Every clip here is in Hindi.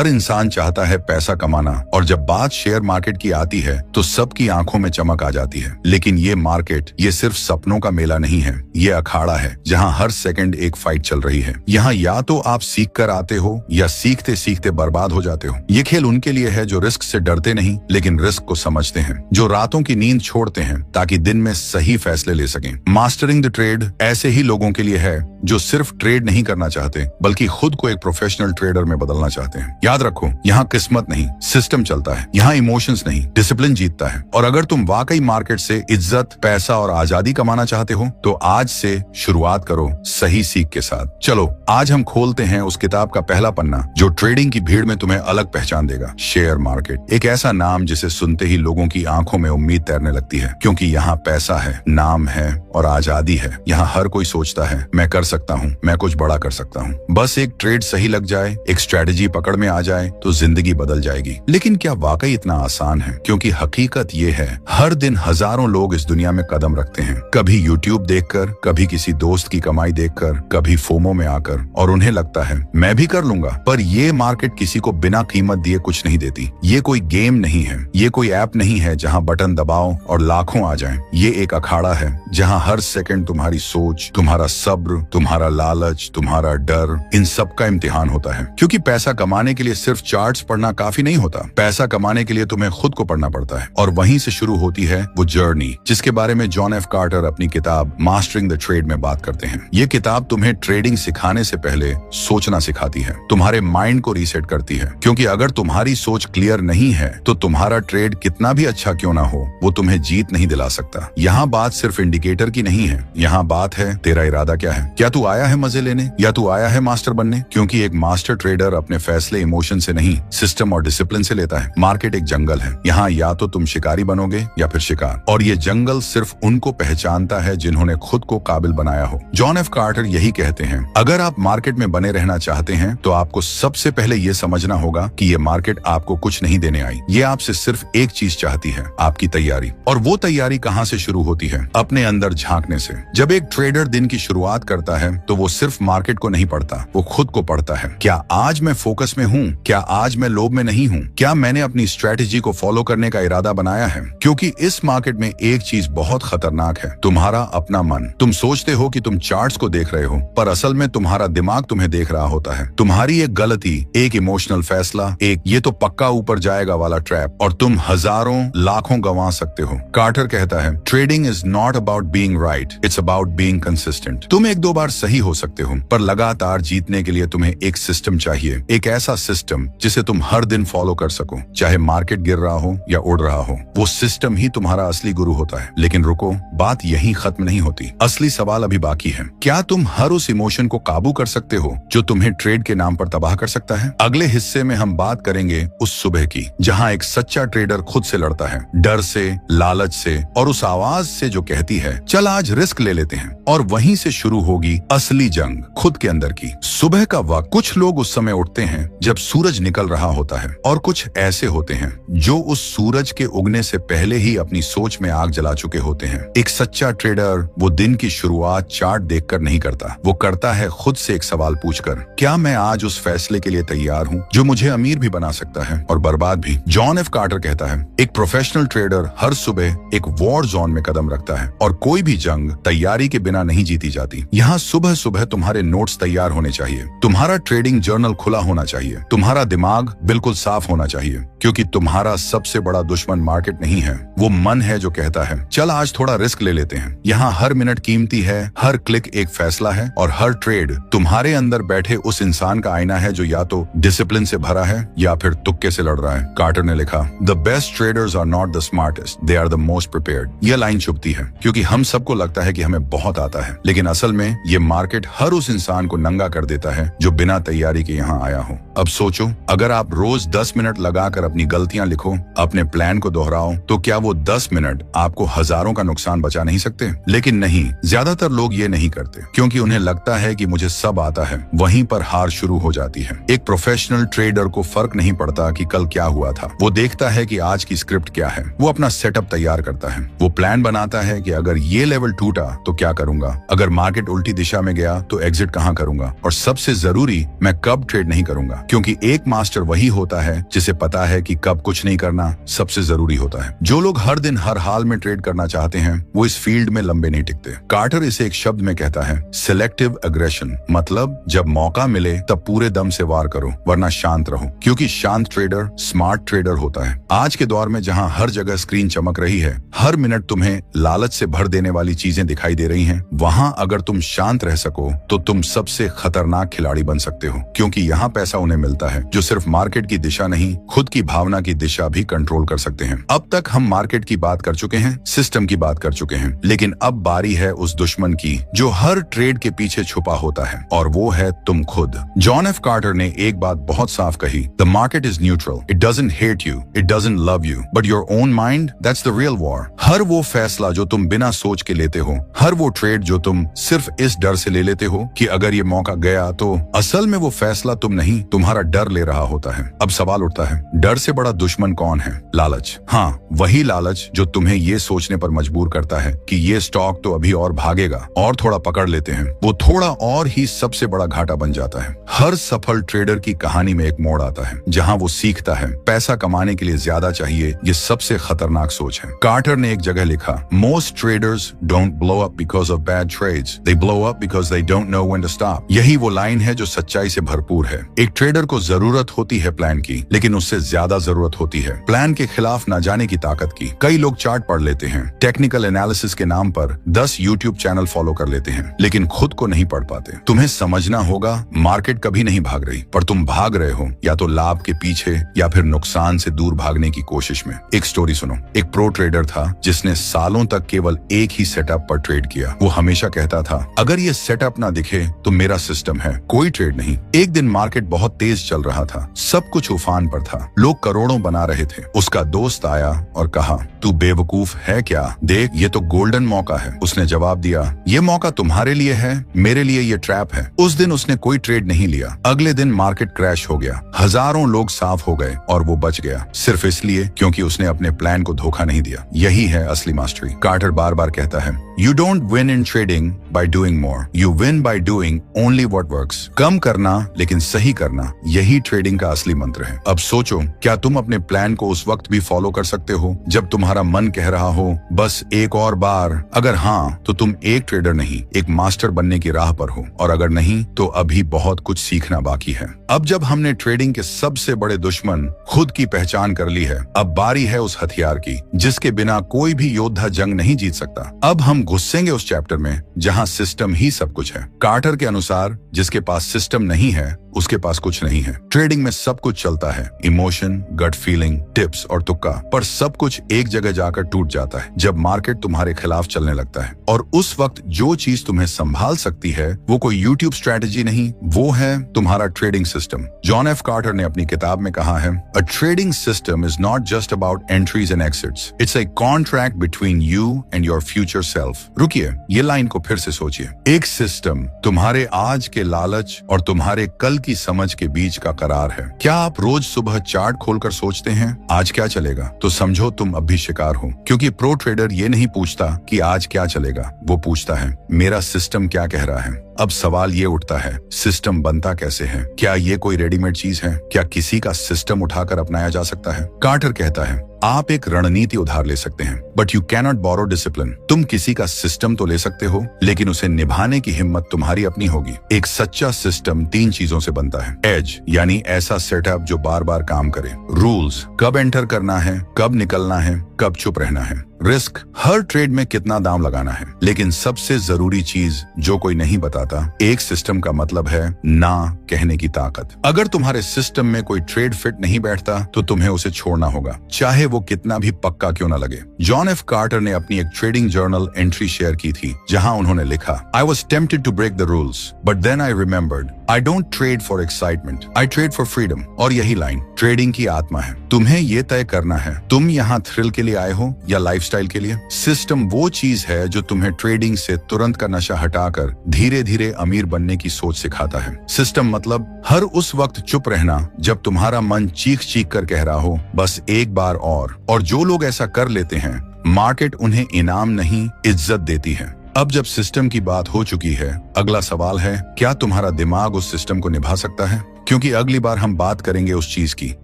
हर इंसान चाहता है पैसा कमाना, और जब बात शेयर मार्केट की आती है तो सबकी आंखों में चमक आ जाती है। लेकिन ये मार्केट ये सिर्फ सपनों का मेला नहीं है, ये अखाड़ा है जहाँ हर सेकंड एक फाइट चल रही है। यहाँ या तो आप सीख कर आते हो या सीखते सीखते बर्बाद हो जाते हो। ये खेल उनके लिए है जो रिस्क से डरते नहीं लेकिन रिस्क को समझते हैं, जो रातों की नींद छोड़ते हैं ताकि दिन में सही फैसले ले सकें। मास्टरिंग द ट्रेड ऐसे ही लोगों के लिए है जो सिर्फ ट्रेड नहीं करना चाहते बल्कि खुद को एक प्रोफेशनल ट्रेडर में बदलना चाहते हैं। याद रखो, यहाँ किस्मत नहीं सिस्टम चलता है, यहाँ इमोशंस नहीं डिसिप्लिन जीतता है। और अगर तुम वाकई मार्केट से इज्जत, पैसा और आजादी कमाना चाहते हो तो आज से शुरुआत करो सही सीख के साथ। चलो आज हम खोलते हैं उस किताब का पहला पन्ना जो ट्रेडिंग की भीड़ में तुम्हें अलग पहचान देगा। शेयर मार्केट, एक ऐसा नाम जिसे सुनते ही लोगों की आंखों में उम्मीद तैरने लगती है, क्योंकि यहाँ पैसा है, नाम है और आजादी है। यहाँ हर कोई सोचता है मैं कर सकता हूँ, मैं कुछ बड़ा कर सकता हूँ। बस एक ट्रेड सही लग जाए, एक स्ट्रेटेजी पकड़ में आ जाए तो जिंदगी बदल जाएगी। लेकिन क्या वाकई इतना आसान है? क्योंकि हकीकत ये है, हर दिन हजारों लोग इस दुनिया में कदम रखते हैं, कभी यूट्यूब देखकर, कभी किसी दोस्त की कमाई देखकर, कभी फोमो में आकर, और उन्हें लगता है मैं भी कर लूंगा। पर ये मार्केट किसी को बिना कीमत दिए कुछ नहीं देती। ये कोई गेम नहीं है, ये कोई ऐप नहीं है जहाँ बटन दबाओ और लाखों आ जाएं। ये एक अखाड़ा है जहाँ हर सेकंड तुम्हारी सोच, तुम्हारा सब्र, तुम्हारा लालच, तुम्हारा डर, इन सब का इम्तिहान होता है। क्योंकि पैसा कमाने के लिए सिर्फ चार्ट्स पढ़ना काफी नहीं होता, पैसा कमाने के लिए तुम्हें खुद को पढ़ना पड़ता है। और वहीं से शुरू होती है वो जर्नी जिसके बारे में जॉन एफ कार्टर अपनी किताब मास्टरिंग द ट्रेड में बात करते हैं। ये किताब तुम्हें ट्रेडिंग सिखाने से पहले सोचना सिखाती है, तुम्हारे माइंड को रीसेट करती है। क्योंकि अगर तुम्हारी सोच क्लियर नहीं है तो तुम्हारा ट्रेड कितना भी अच्छा क्यों ना हो, वो तुम्हें जीत नहीं दिला सकता। यहाँ बात सिर्फ इंडिकेटर की नहीं है, यहाँ बात है तेरा इरादा क्या है। क्या तू आया है मजे लेने या तू आया है मास्टर बनने? क्योंकि एक मास्टर ट्रेडर अपने फैसले इमोशन से नहीं, सिस्टम और डिसिप्लिन से लेता है। मार्केट एक जंगल है, यहाँ या तो तुम शिकारी बनोगे या फिर शिकार, और ये जंगल सिर्फ उनको पहचानता है जिन्होंने खुद को काबिल बनाया हो। जॉन एफ कार्टर यही कहते हैं, अगर आप मार्केट में बने रहना चाहते हैं तो आपको सबसे पहले ये समझना होगा कि ये मार्केट आपको कुछ नहीं देने आई, ये आपसे सिर्फ एक चीज चाहती है, आपकी तैयारी। और वो तैयारी कहाँ से शुरू होती है? अपने अंदर झांकने से। जब एक ट्रेडर दिन की शुरुआत करता है तो वो सिर्फ मार्केट को नहीं पढ़ता, वो खुद को पढ़ता है। क्या आज मैं फोकस में हूँ? क्या आज मैं लोभ में नहीं हूँ? क्या मैंने अपनी स्ट्रेटेजी को फॉलो करने का इरादा बनाया है? क्योंकि इस मार्केट में एक चीज बहुत खतरनाक है, तुम्हारा अपना मन। तुम सोचते हो कि तुम चार्ट्स को देख रहे हो, पर असल में तुम्हारा दिमाग तुम्हें देख रहा होता है। तुम्हारी एक गलती, एक इमोशनल फैसला, एक ये तो पक्का ऊपर जाएगा वाला ट्रैप, और तुम हजारों लाखों गंवा सकते हो। कार्टर कहता है, trading is not about being right, it's about being consistent. तुम एक दो बार सही हो सकते हो, पर लगातार जीतने के लिए तुम्हें एक सिस्टम चाहिए, एक ऐसा सिस्टम जिसे तुम हर दिन फॉलो कर सको, चाहे मार्केट गिर रहा हो या उड़ रहा हो। वो सिस्टम ही तुम्हारा असली गुरु होता है। लेकिन रुको, बात यहीं खत्म नहीं होती। असली सवाल अभी बाकी है। क्या तुम हर उस इमोशन को काबू कर सकते हो जो तुम्हें ट्रेड के नाम पर तबाह कर सकता है? अगले हिस्से में हम बात करेंगे उस सुबह की जहां एक सच्चा ट्रेडर खुद से लड़ता है, डर से, लालच से और उस आवाज से जो कहती है चल आज रिस्क ले लेते हैं। और वहीं से शुरू होगी असली जंग खुद के अंदर की। सुबह का वक्त, कुछ लोग उस समय उठते हैं जब सूरज निकल रहा होता है, और कुछ ऐसे होते हैं जो उस सूरज के उगने से पहले ही अपनी सोच में आग जला चुके होते हैं। एक सच्चा ट्रेडर वो दिन की शुरुआत चार्ट देखकर नहीं करता, वो करता है खुद से एक सवाल पूछकर, क्या मैं आज उस फैसले के लिए तैयार हूँ जो मुझे अमीर भी बना सकता है और बर्बाद भी? जॉन एफ कार्टर कहता है, एक प्रोफेशनल ट्रेडर हर सुबह एक वॉर जोन में कदम रखता है, और कोई भी जंग तैयारी के बिना नहीं जीती जाती। यहाँ सुबह सुबह तुम्हारे नोट्स तैयार होने चाहिए, तुम्हारा ट्रेडिंग जर्नल खुला होना चाहिए, तुम्हारा दिमाग बिल्कुल साफ होना चाहिए, क्योंकि तुम्हारा सबसे बड़ा दुश्मन मार्केट नहीं है, वो मन है जो कहता है चल आज थोड़ा रिस्क ले लेते हैं। यहाँ हर मिनट कीमती है, हर क्लिक एक फैसला है, और हर ट्रेड तुम्हारे अंदर बैठे उस इंसान का आईना है जो या तो डिसिप्लिन से भरा है या फिर तुक्के से लड़ रहा है। कार्टर ने लिखा, the best traders are not the smartest, they are the most prepared. यह लाइन चुभती है क्योंकि हम सबको लगता है कि हमें बहुत आता है, लेकिन असल में ये मार्केट हर उस इंसान को नंगा कर देता है जो बिना तैयारी के यहाँ आया हो। अब सोचो, अगर आप रोज 10 मिनट लगाकर अपनी गलतियां लिखो, अपने प्लान को दोहराओ, तो क्या वो 10 मिनट आपको हजारों का नुकसान बचा नहीं सकते? लेकिन नहीं, ज्यादातर लोग ये नहीं करते क्योंकि उन्हें लगता है कि मुझे सब आता है। वहीं पर हार शुरू हो जाती है। एक प्रोफेशनल ट्रेडर को फर्क नहीं पड़ता कि कल क्या हुआ था, वो देखता है कि आज की स्क्रिप्ट क्या है। वो अपना सेटअप तैयार करता है, वो प्लान बनाता है कि अगर ये लेवल टूटा तो क्या करूंगा, अगर मार्केट उल्टी दिशा में गया तो एग्जिट कहां करूंगा, और सबसे जरूरी मैं कब ट्रेड नहीं करूंगा, क्योंकि एक मास्टर वही होता है जिसे पता है कि कब कुछ नहीं करना सबसे जरूरी होता है। जो लोग हर दिन हर हाल में ट्रेड करना चाहते हैं वो इस फील्ड में लंबे नहीं टिकते। कार्टर इसे एक शब्द में कहता है, सिलेक्टिव एग्रेशन, मतलब जब मौका मिले तब पूरे दम से वार करो, वरना शांत रहो, क्योंकि शांत ट्रेडर स्मार्ट ट्रेडर होता है। आज के दौर में जहां हर जगह स्क्रीन चमक रही है, हर मिनट तुम्हें लालच से भर देने वाली चीजें दिखाई दे रही हैं, वहां अगर तुम शांत रह सको तो तुम सबसे खतरनाक खिलाड़ी बन सकते हो, क्योंकि यहाँ पैसा उन्हें मिलता है जो सिर्फ मार्केट की दिशा नहीं, खुद की भावना की दिशा भी कंट्रोल कर सकते हैं। अब तक हम मार्केट की बात कर चुके हैं, सिस्टम की बात कर चुके हैं, लेकिन अब बारी है उस दुश्मन की जो हर ट्रेड के पीछे छुपा होता है, और वो है तुम खुद। जॉन एफ कार्टर ने एक बात बहुत साफ कही, the market is neutral, it doesn't hate you, it doesn't love you, but your own mind, that's the real war. हर वो फैसला जो तुम बिना सोच के लेते हो, हर वो ट्रेड जो तुम सिर्फ इस डर से ले लेते हो कि अगर ये मौका गया तो, असल में वो फैसला तुम नहीं, तुम्हारा डर ले रहा होता है। अब सवाल उठता है, डर से बड़ा दुश्मन कौन है? लालच। हाँ, वही लालच जो तुम्हें ये सोचने पर मजबूर करता है कि ये स्टॉक तो अभी और भागेगा, और थोड़ा पकड़ लेते हैं। वो थोड़ा और ही सबसे बड़ा घाटा बन जाता है। हर सफल ट्रेडर की कहानी में एक मोड़ आता है जहां वो सीखता है पैसा कमाने के लिए ज्यादा चाहिए, ये सबसे खतरनाक सोच है। कार्टर ने एक जगह लिखा, most traders don't blow up because of bad trades, they blow up because they don't know when to stop. यही वो लाइन है जो सच्चाई से भरपूर है। एक ट्रेडर को जरूरत होती है प्लान की, लेकिन उससे ज्यादा जरूरत होती है प्लान के खिलाफ न जाने की ताकत की। कई लोग चार्ट पढ़ लेते हैं, टेक्निकल एनालिसिस के नाम पर 10 यूट्यूब चैनल फॉलो कर लेते हैं, लेकिन खुद को नहीं पढ़ पाते। तुम्हें समझना होगा, मार्केट कभी नहीं भाग रही, पर तुम भाग रहे हो या तो लाभ के पीछे या फिर नुकसान से दूर भागने की कोशिश में। एक स्टोरी सुनो। एक प्रो ट्रेडर था जिसने सालों तक केवल एक ही सेटअप पर ट्रेड किया। वो हमेशा कहता था, अगर ये सेटअप ना दिखे तो मेरा सिस्टम है, कोई ट्रेड नहीं। एक दिन मार्केट बहुत तेज चल रहा था, सब कुछ उफान पर था, लोग करोड़ों बना रहे थे। उसका दोस्त आया और कहा, तू बेवकूफ है क्या? देख, ये तो गोल्डन मौका है। उसने जवाब दिया, ये मौका तुम्हारे लिए है, मेरे लिए ये ट्रैप है। उस दिन उसने कोई ट्रेड नहीं लिया। अगले दिन मार्केट क्रैश हो गया, हजारों लोग साफ हो गए और वो बच गया, सिर्फ इसलिए क्योंकि उसने अपने प्लान को धोखा नहीं दिया। यही है असली मास्टरी। कार्टर बार बार कहता है, you don't win in trading by doing more, you win by doing only what works. कम करना लेकिन सही करना, यही ट्रेडिंग का असली मंत्र है। अब सोचो, क्या तुम अपने प्लान को उस वक्त भी फॉलो कर सकते हो जब तुम्हारा मन कह रहा हो बस एक और बार? अगर हाँ, तो तुम एक ट्रेडर नहीं, एक मास्टर बनने की राह पर हो, और अगर नहीं तो अभी बहुत कुछ सीखना बाकी है। अब जब हमने ट्रेडिंग के सबसे बड़े दुश्मन खुद की पहचान कर ली है, अब बारी है उस हथियार की जिसके बिना कोई भी योद्धा जंग नहीं जीत सकता। अब हम घुसेंगे उस चैप्टर में जहां सिस्टम ही सब कुछ है। कार्टर के अनुसार जिसके पास सिस्टम नहीं है उसके पास कुछ नहीं है। ट्रेडिंग में सब कुछ चलता है, इमोशन, गट फीलिंग, टिप्स और तुक्का, पर सब कुछ एक जगह जाकर टूट जाता है जब मार्केट तुम्हारे खिलाफ चलने लगता है। और उस वक्त जो चीज तुम्हें संभाल सकती है वो कोई यूट्यूब स्ट्रेटेजी नहीं, वो है तुम्हारा trading system. John F Carter ने अपनी किताब में कहा है, a trading system is not just about entries and exits, it's a contract between you and your future self. रुकिए, ये लाइन को फिर से सोचिए। एक सिस्टम तुम्हारे आज के लालच और तुम्हारे कल की समझ के बीच का करार है। क्या आप रोज सुबह चार्ट खोलकर सोचते हैं आज क्या चलेगा? तो समझो तुम अब भी शिकार हो, क्योंकि प्रो ट्रेडर ये नहीं पूछता कि आज क्या चलेगा, वो पूछता है मेरा सिस्टम क्या कह रहा है। अब सवाल ये उठता है, सिस्टम बनता कैसे है? क्या ये कोई रेडीमेड चीज है? क्या किसी का सिस्टम उठाकर अपनाया जा सकता है? कार्टर कहता है, आप एक रणनीति उधार ले सकते हैं, but you cannot borrow discipline. तुम किसी का सिस्टम तो ले सकते हो, लेकिन उसे निभाने की हिम्मत तुम्हारी अपनी होगी। एक सच्चा सिस्टम 3 चीजों से बनता है। एज, यानी ऐसा सेटअप जो बार बार काम करे। रूल्स, कब एंटर करना है, कब निकलना है, कब चुप रहना है। रिस्क, हर ट्रेड में कितना दाम लगाना है। लेकिन सबसे जरूरी चीज जो कोई नहीं बताता, एक सिस्टम का मतलब है ना कहने की ताकत। अगर तुम्हारे सिस्टम में कोई ट्रेड फिट नहीं बैठता तो तुम्हें उसे छोड़ना होगा, चाहे वो कितना भी पक्का क्यों ना लगे। जॉन एफ कार्टर ने अपनी एक ट्रेडिंग जर्नल एंट्री शेयर की थी जहां उन्होंने लिखा, I was tempted to break the rules but then I remembered I don't trade for excitement, I trade for freedom. और यही लाइन ट्रेडिंग की आत्मा है। तुम्हें ये तय करना है तुम यहाँ थ्रिल के लिए आए हो या लाइफस्टाइल के लिए। सिस्टम वो चीज है जो तुम्हें ट्रेडिंग से तुरंत का नशा हटाकर धीरे धीरे अमीर बनने की सोच सिखाता है। सिस्टम मतलब हर उस वक्त चुप रहना जब तुम्हारा मन चीख चीख कर कह रहा हो बस एक बार और जो लोग ऐसा कर लेते हैं मार्केट उन्हें इनाम नहीं इज्जत देती है। अब जब सिस्टम की बात हो चुकी है अगला सवाल है, क्या तुम्हारा दिमाग उस सिस्टम को निभा सकता है? क्योंकि अगली बार हम बात करेंगे उस चीज की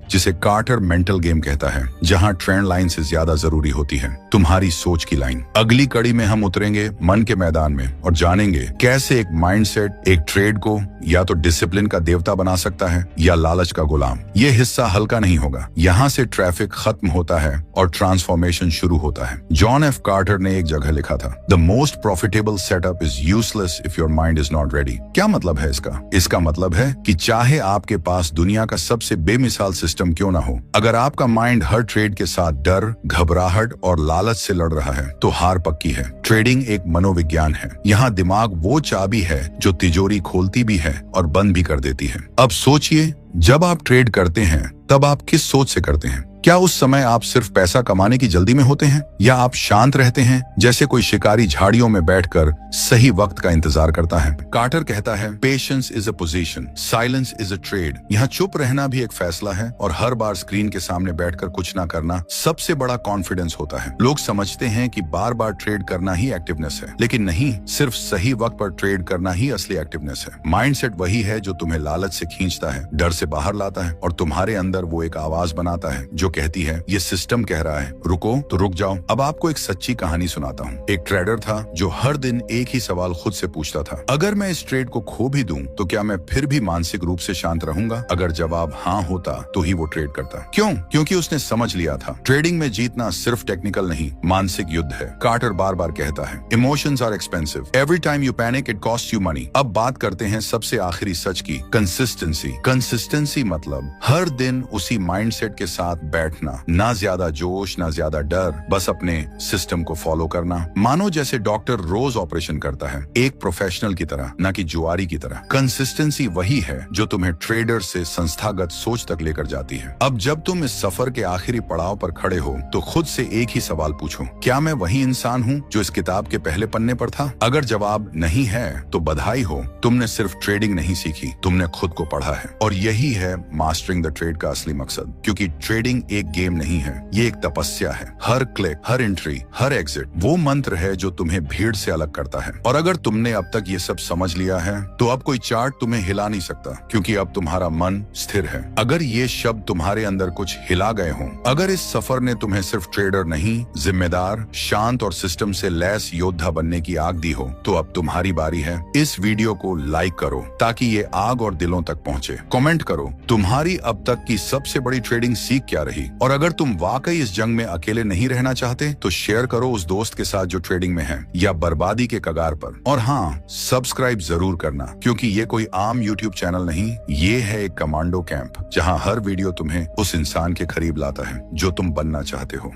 जिसे कार्टर मेंटल गेम कहता है, जहां ट्रेंड लाइन से ज्यादा जरूरी होती है तुम्हारी सोच की लाइन। अगली कड़ी में हम उतरेंगे मन के मैदान में और जानेंगे कैसे एक माइंडसेट एक ट्रेड को या तो डिसिप्लिन का देवता बना सकता है या लालच का गुलाम। ये हिस्सा हल्का नहीं होगा। यहाँ से ट्रैफिक खत्म होता है और ट्रांसफॉर्मेशन शुरू होता है। जॉन एफ कार्टर ने एक जगह लिखा था, the most profitable setup is useless if your mind is not ready. क्या मतलब है इसका? इसका मतलब है कि चाहे आपके पास दुनिया का सबसे बेमिसाल सिस्टम क्यों ना हो, अगर आपका माइंड हर ट्रेड के साथ डर, घबराहट और लालच से लड़ रहा है तो हार पक्की है। ट्रेडिंग एक मनोविज्ञान है। यहाँ दिमाग वो चाबी है जो तिजोरी खोलती भी है और बंद भी कर देती है। अब सोचिए, जब आप ट्रेड करते हैं तब आप किस सोच से करते हैं? क्या उस समय आप सिर्फ पैसा कमाने की जल्दी में होते हैं या आप शांत रहते हैं जैसे कोई शिकारी झाड़ियों में बैठकर सही वक्त का इंतजार करता है? कार्टर कहता है, patience is a position, silence is a trade. यहाँ चुप रहना भी एक फैसला है और हर बार स्क्रीन के सामने बैठकर कुछ ना करना सबसे बड़ा कॉन्फिडेंस होता है। लोग समझते हैं कि बार बार ट्रेड करना ही एक्टिवनेस है, लेकिन नहीं, सिर्फ सही वक्त पर ट्रेड करना ही असली एक्टिवनेस है। माइंडसेट वही है जो तुम्हें लालच से खींचता है, डर से बाहर लाता है और तुम्हारे अंदर वो एक आवाज बनाता है जो कहती है, ये सिस्टम कह रहा है रुको तो रुक जाओ। अब आपको एक सच्ची कहानी सुनाता हूँ। एक ट्रेडर था जो हर दिन एक ही सवाल खुद से पूछता था, अगर मैं इस ट्रेड को खो भी दूं तो क्या मैं फिर भी मानसिक रूप से शांत रहूंगा? अगर जवाब हाँ होता तो ही वो ट्रेड करता। क्यों? क्योंकि उसने समझ लिया था ट्रेडिंग में जीतना सिर्फ टेक्निकल नहीं, मानसिक युद्ध है। कार्टर बार बार कहता है, emotions are expensive, every time you panic it cost you money. अब बात करते हैं सबसे आखिरी सच की, कंसिस्टेंसी। कंसिस्टेंसी मतलब हर दिन उसी माइंडसेट के साथ बैठना, ना ज्यादा जोश ना ज्यादा डर, बस अपने सिस्टम को फॉलो करना। मानो जैसे डॉक्टर रोज ऑपरेशन करता है, एक प्रोफेशनल की तरह, ना कि जुआरी की तरह। कंसिस्टेंसी वही है जो तुम्हें ट्रेडर से संस्थागत सोच तक लेकर जाती है। अब जब तुम इस सफर के आखिरी पड़ाव पर खड़े हो तो खुद से एक ही सवाल पूछो, क्या मैं वही इंसान हूँ जो इस किताब के पहले पन्ने पर था? अगर जवाब नहीं है तो बधाई हो, तुमने सिर्फ ट्रेडिंग नहीं सीखी, तुमने खुद को पढ़ा है। और यही है मास्टरिंग द ट्रेड का असली मकसद, क्योंकि ट्रेडिंग एक गेम नहीं है, ये एक तपस्या है। हर क्लिक, हर एंट्री, हर एग्जिट वो मंत्र है जो तुम्हें भीड़ से अलग करता है। और अगर तुमने अब तक ये सब समझ लिया है तो अब कोई चार्ट तुम्हें हिला नहीं सकता, क्योंकि अब तुम्हारा मन स्थिर है। अगर ये शब्द तुम्हारे अंदर कुछ हिला गए हों, अगर इस सफर ने तुम्हें सिर्फ ट्रेडर नहीं, जिम्मेदार, शांत और सिस्टम से लैस योद्धा बनने की आग दी हो, तो अब तुम्हारी बारी है। इस वीडियो को लाइक करो ताकि ये आग और दिलों तक पहुंचे। कमेंट करो तुम्हारी अब तक की सबसे बड़ी ट्रेडिंग सीख क्या रही। और अगर तुम वाकई इस जंग में अकेले नहीं रहना चाहते तो शेयर करो उस दोस्त के साथ जो ट्रेडिंग में है या बर्बादी के कगार पर। और हाँ, सब्सक्राइब जरूर करना, क्योंकि ये कोई आम यूट्यूब चैनल नहीं, ये है एक कमांडो कैंप जहां हर वीडियो तुम्हें उस इंसान के करीब लाता है जो तुम बनना चाहते हो।